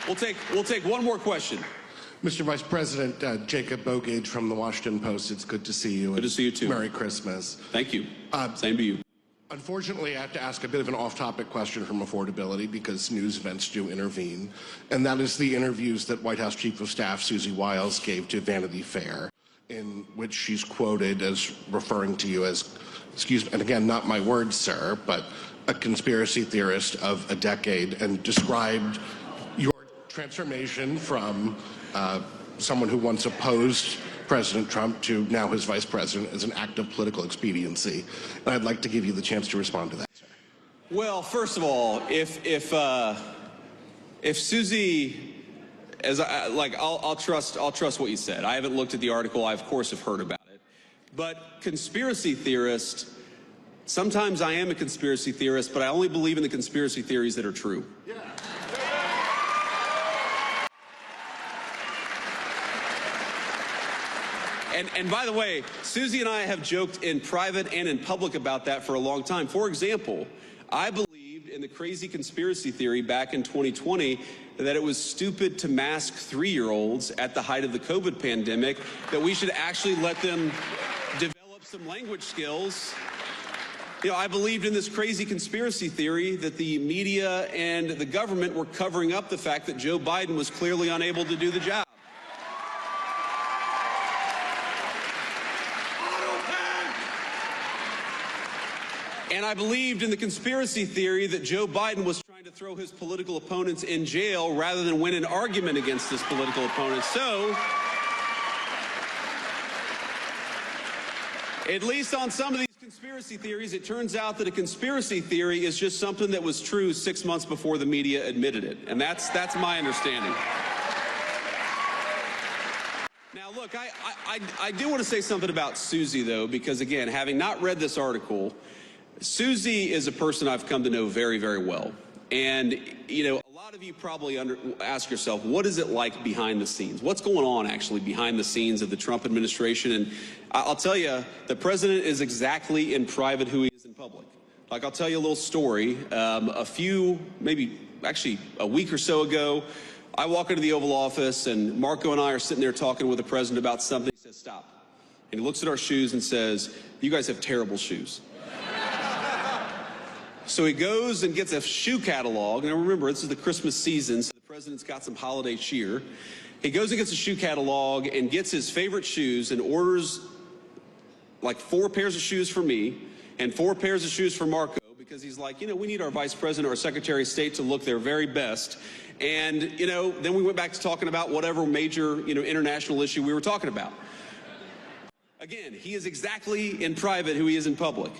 We'll take one more question. Mr. Vice President, Jacob Bogage from the Washington Post. It's good to see you. Good to see you too. Merry Christmas. Thank you. Same to you. Unfortunately, I have to ask a bit of an off-topic question from affordability because news events do intervene, and that is the interviews that White House Chief of Staff Susie Wiles gave to Vanity Fair, in which she's quoted as referring to you as, excuse me, and again, not my words, sir, but a conspiracy theorist of a decade, and described your transformation from someone who once opposed President Trump to now his vice president as an act of political expediency. And I'd like to give you the chance to respond to that, sir. Well, first of all, if Susie, I'll trust what you said. I haven't looked at the article. I of course have heard about it. But conspiracy theorist, sometimes I am a conspiracy theorist, but I only believe in the conspiracy theories that are true. Yeah. And by the way, Susie and I have joked in private and in public about that for a long time. For example, I believed in the crazy conspiracy theory back in 2020 that it was stupid to mask 3-year-olds at the height of the COVID pandemic, that we should actually let them develop some language skills. You know, I believed in this crazy conspiracy theory that the media and the government were covering up the fact that Joe Biden was clearly unable to do the job. And I believed in the conspiracy theory that Joe Biden was trying to throw his political opponents in jail rather than win an argument against his political opponents. So, at least on some of these conspiracy theories, it turns out that a conspiracy theory is just something that was true 6 months before the media admitted it. And that's my understanding. Now, look, I do want to say something about Susie, though, because, again, having not read this article, Susie is a person I've come to know very, very well. And, you know, a lot of you probably ask yourself, what is it like behind the scenes? What's going on actually behind the scenes of the Trump administration? And I'll tell you, the president is exactly in private who he is in public. Like, I'll tell you a little story. Maybe a week or so ago, I walk into the Oval Office and Marco and I are sitting there talking with the president about something. He says, stop. And he looks at our shoes and says, you guys have terrible shoes. So he goes and gets a shoe catalog. And remember, this is the Christmas season, so the president's got some holiday cheer. He goes and gets a shoe catalog and gets his favorite shoes and orders like 4 pairs of shoes for me and 4 pairs of shoes for Marco, because he's like, you know, we need our vice president or secretary of state to look their very best. And, you know, then we went back to talking about whatever major, international issue we were talking about. Again, he is exactly in private who he is in public.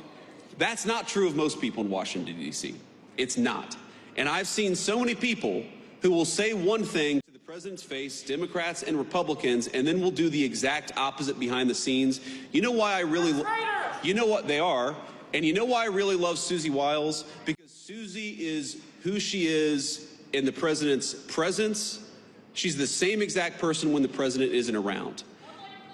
That's not true of most people in Washington, D.C. It's not. And I've seen so many people who will say one thing to the president's face, Democrats and Republicans, and then will do the exact opposite behind the scenes. You know why I really, you know what they are, and you know why I really love Susie Wiles? Because Susie is who she is in the president's presence. She's the same exact person when the president isn't around.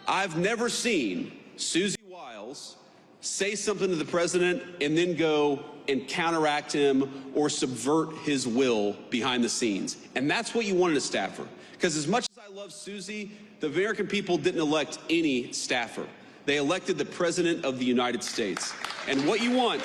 I've never seen Susie Wiles say something to the president and then go and counteract him or subvert his will behind the scenes. And that's what you want in a staffer. Because as much as I love Susie, the American people didn't elect any staffer. They elected the President of the United States. And what you want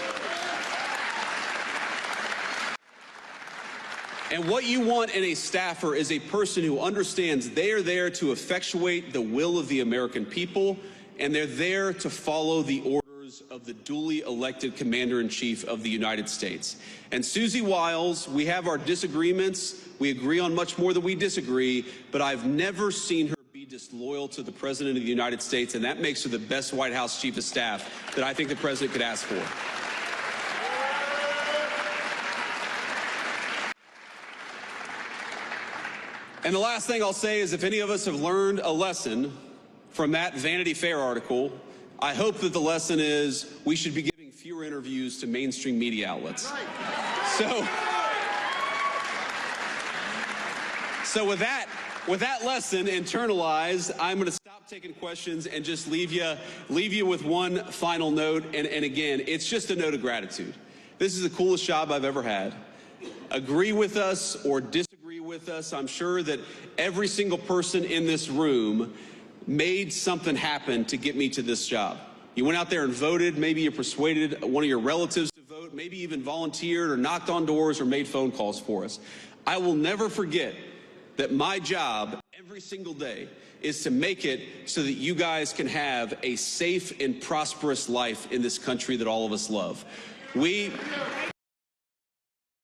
in a staffer is a person who understands they are there to effectuate the will of the American people, and they're there to follow the orders of the duly elected commander-in-chief of the United States. And Susie Wiles, we have our disagreements. We agree on much more than we disagree, but I've never seen her be disloyal to the President of the United States, and that makes her the best White House Chief of Staff that I think the President could ask for. And the last thing I'll say is, if any of us have learned a lesson from that Vanity Fair article, I hope that the lesson is we should be giving fewer interviews to mainstream media outlets. So with that lesson internalized, I'm going to stop taking questions and just leave you with one final note. And again, it's just a note of gratitude. This is the coolest job I've ever had. Agree with us or disagree with with us. I'm sure that every single person in this room made something happen to get me to this job. You went out there and voted. Maybe you persuaded one of your relatives to vote, maybe even volunteered or knocked on doors or made phone calls for us. I will never forget that my job every single day is to make it so that you guys can have a safe and prosperous life in this country that all of us love.